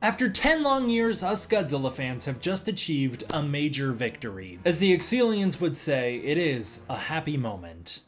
After 10 long years, us Godzilla fans have just achieved a major victory. As the Exilians would say, it is a happy moment.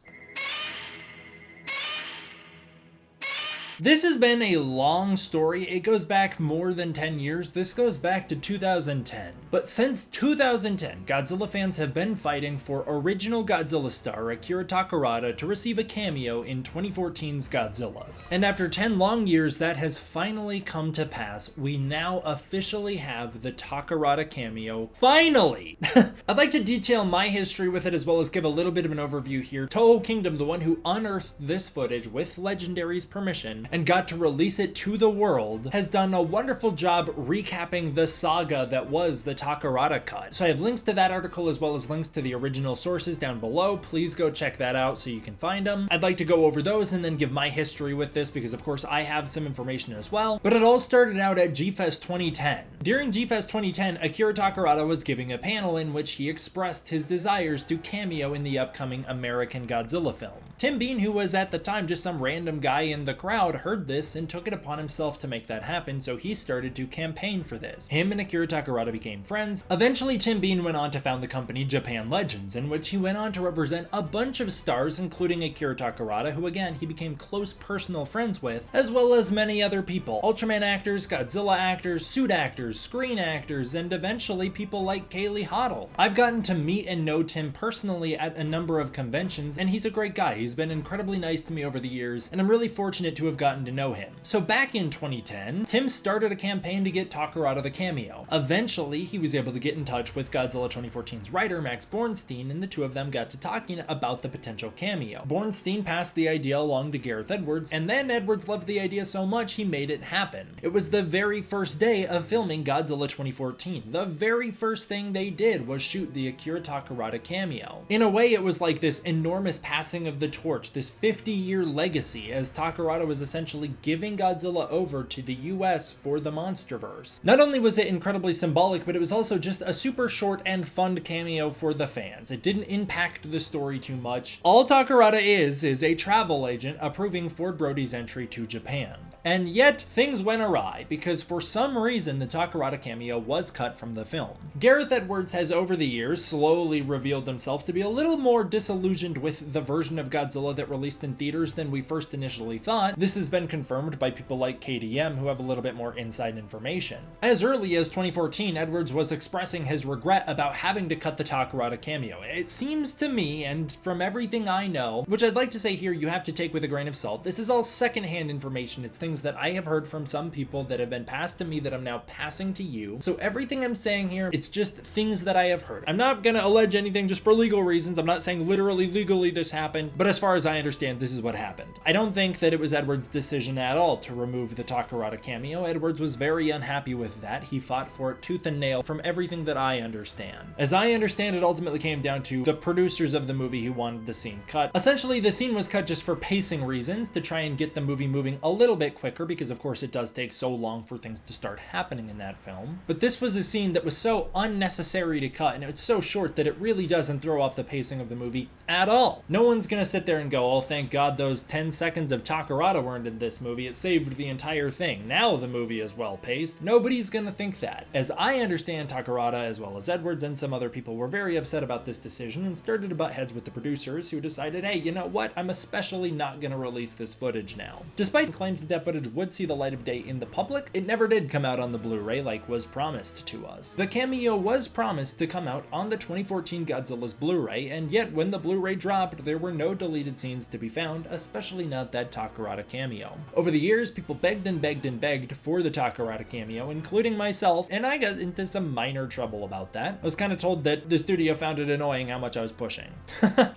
This has been a long story. It goes back more than 10 years. This goes back to 2010. But since 2010, Godzilla fans have been fighting for original Godzilla star Akira Takarada to receive a cameo in 2014's Godzilla. And after 10 long years, that has finally come to pass. We now officially have the Takarada cameo. Finally! I'd like to detail my history with it as well as give a little bit of an overview here. Toho Kingdom, the one who unearthed this footage with Legendary's permission, and got to release it to the world, has done a wonderful job recapping the saga that was the Takarada cut. So I have links to that article as well as links to the original sources down below. Please go check that out so you can find them. I'd like to go over those and then give my history with this because of course I have some information as well. But it all started out at G-Fest 2010. During G-Fest 2010, Akira Takarada was giving a panel in which he expressed his desires to cameo in the upcoming American Godzilla film. Tim Bean, who was at the time just some random guy in the crowd, heard this and took it upon himself to make that happen, so he started to campaign for this. Him and Akira Takarada became friends. Eventually, Tim Bean went on to found the company Japan Legends, in which he went on to represent a bunch of stars, including Akira Takarada, who again, he became close personal friends with, as well as many other people. Ultraman actors, Godzilla actors, suit actors, screen actors, and eventually people like Kaylee Hoddle. I've gotten to meet and know Tim personally at a number of conventions, and he's a great guy. He's been incredibly nice to me over the years, and I'm really fortunate to have gotten to know him. So back in 2010, Tim started a campaign to get Takarada the cameo. Eventually, he was able to get in touch with Godzilla 2014's writer, Max Bornstein, and the two of them got to talking about the potential cameo. Bornstein passed the idea along to Gareth Edwards, and then Edwards loved the idea so much he made it happen. It was the very first day of filming Godzilla 2014. The very first thing they did was shoot the Akira Takarada cameo. In a way, it was like this enormous passing of the torch, this 50-year legacy, as Takarada was essentially giving Godzilla over to the US for the Monsterverse. Not only was it incredibly symbolic, but it was also just a super short and fun cameo for the fans. It didn't impact the story too much. All Takarada is a travel agent approving Ford Brody's entry to Japan. And yet, things went awry, because for some reason the Takarada cameo was cut from the film. Gareth Edwards has over the years slowly revealed himself to be a little more disillusioned with the version of Godzilla that released in theaters than we first initially thought. This has been confirmed by people like KDM, who have a little bit more inside information. As early as 2014, Edwards was expressing his regret about having to cut the Takarada cameo. It seems to me, and from everything I know, which I'd like to say here you have to take with a grain of salt, this is all secondhand information. It's things that I have heard from some people that have been passed to me that I'm now passing to you. So everything I'm saying here, it's just things that I have heard. I'm not gonna allege anything just for legal reasons. I'm not saying literally legally this happened, but as far as I understand, this is what happened. I don't think that it was Edwards' decision at all to remove the Takarada cameo. Edwards was very unhappy with that. He fought for it tooth and nail from everything that I understand. As I understand, it ultimately came down to the producers of the movie who wanted the scene cut. Essentially, the scene was cut just for pacing reasons, to try and get the movie moving a little bit quicker, because of course it does take so long for things to start happening in that film. But this was a scene that was so unnecessary to cut, and it's so short that it really doesn't throw off the pacing of the movie at all. No one's gonna sit there and go, oh, thank God those 10 seconds of Takarada weren't in this movie. It saved the entire thing. Now the movie is well paced. Nobody's gonna think that. As I understand, Takarada, as well as Edwards and some other people, were very upset about this decision and started to butt heads with the producers, who decided, hey, you know what? I'm especially not gonna release this footage now. Despite claims that that footage would see the light of day in the public, it never did come out on the Blu-ray like was promised to us. The cameo was promised to come out on the 2014 Godzilla's Blu-ray, and yet when the Blu-ray dropped, there were no deleted scenes to be found, especially not that Takarada cameo. Over the years, people begged and begged and begged for the Takarada cameo, including myself, and I got into some minor trouble about that. I was kind of told that the studio found it annoying how much I was pushing.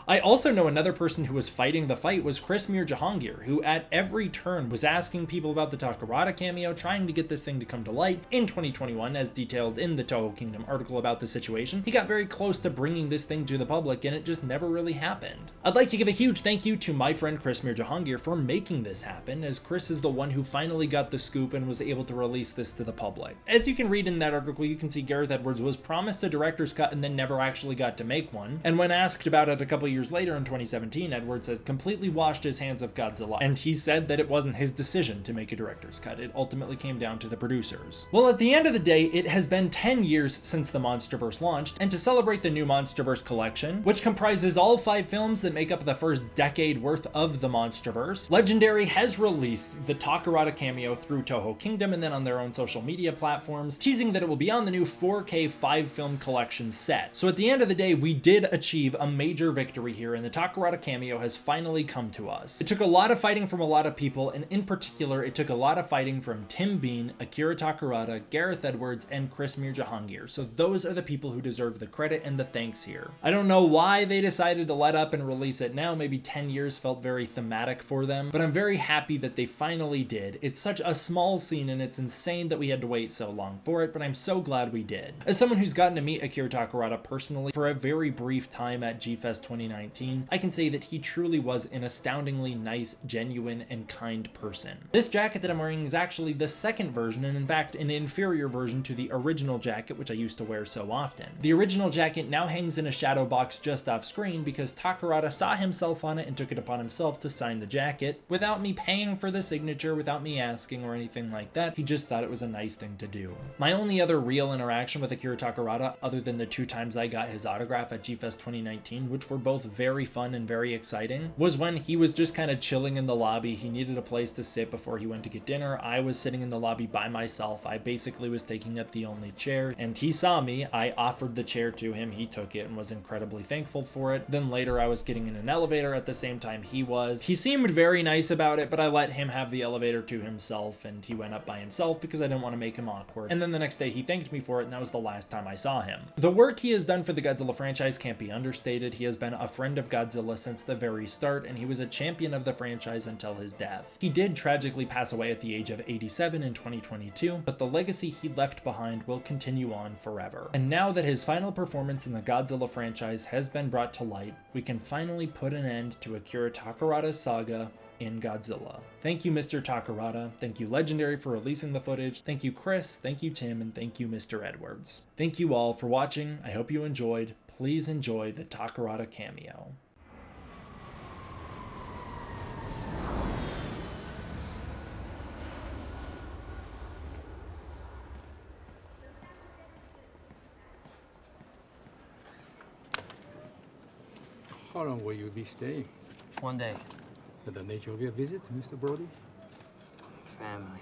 I also know another person who was fighting the fight was Chris Mir Jahangir, who at every turn was asking people about the Takarada cameo, trying to get this thing to come to light. In 2021, as detailed in the Toho Kingdom article about the situation, he got very close to bringing this thing to the public, and it just never really happened. I'd like to give a huge thank you to my friend Chris Mir Jahangir for making this happen, as Chris is the one who finally got the scoop and was able to release this to the public. As you can read in that article, you can see Gareth Edwards was promised a director's cut and then never actually got to make one, and when asked about it a couple years later in 2017, Edwards had completely washed his hands of Godzilla, and he said that it wasn't his decision. decision to make a director's cut. It ultimately came down to the producers. Well, at the end of the day, it has been 10 years since the MonsterVerse launched, and to celebrate the new MonsterVerse collection, which comprises all 5 films that make up the first decade worth of the MonsterVerse, Legendary has released the Takarada Cameo through Toho Kingdom and then on their own social media platforms, teasing that it will be on the new 4K 5-film collection set. So at the end of the day, we did achieve a major victory here, and the Takarada Cameo has finally come to us. It took a lot of fighting from a lot of people, and in particular, it took a lot of fighting from Tim Bean, Akira Takarada, Gareth Edwards, and Chris Mir-Jahangir. So those are the people who deserve the credit and the thanks here. I don't know why they decided to let up and release it now. Maybe 10 years felt very thematic for them, but I'm very happy that they finally did. It's such a small scene, and it's insane that we had to wait so long for it, but I'm so glad we did. As someone who's gotten to meet Akira Takarada personally for a very brief time at G-Fest 2019, I can say that he truly was an astoundingly nice, genuine, and kind person. This jacket that I'm wearing is actually the second version, and in fact an inferior version to the original jacket, which I used to wear so often. The original jacket now hangs in a shadow box just off screen because Takarada saw himself on it and took it upon himself to sign the jacket without me paying for the signature, without me asking or anything like that. He just thought it was a nice thing to do. My only other real interaction with Akira Takarada, other than the 2 times I got his autograph at G-Fest 2019, which were both very fun and very exciting, was when he was just kind of chilling in the lobby. He needed a place to sit before he went to get dinner. I was sitting in the lobby by myself. I basically was taking up the only chair, and he saw me. I offered the chair to him. He took it and was incredibly thankful for it. Then later I was getting in an elevator at the same time he was. He seemed very nice about it, but I let him have the elevator to himself, and he went up by himself because I didn't want to make him awkward. And then the next day he thanked me for it, and that was the last time I saw him. The work he has done for the Godzilla franchise can't be understated. He has been a friend of Godzilla since the very start, and he was a champion of the franchise until his death. He did tragically pass away at the age of 87 in 2022, but the legacy he left behind will continue on forever. And now that his final performance in the Godzilla franchise has been brought to light, we can finally put an end to Akira Takarada's saga in Godzilla. Thank you, Mr. Takarada. Thank you, Legendary, for releasing the footage. Thank you, Chris. Thank you, Tim. And thank you, Mr. Edwards. Thank you all for watching. I hope you enjoyed. Please enjoy the Takarada Cameo. How long will you be staying? 1 day. The nature of your visit, Mr. Brody? Family.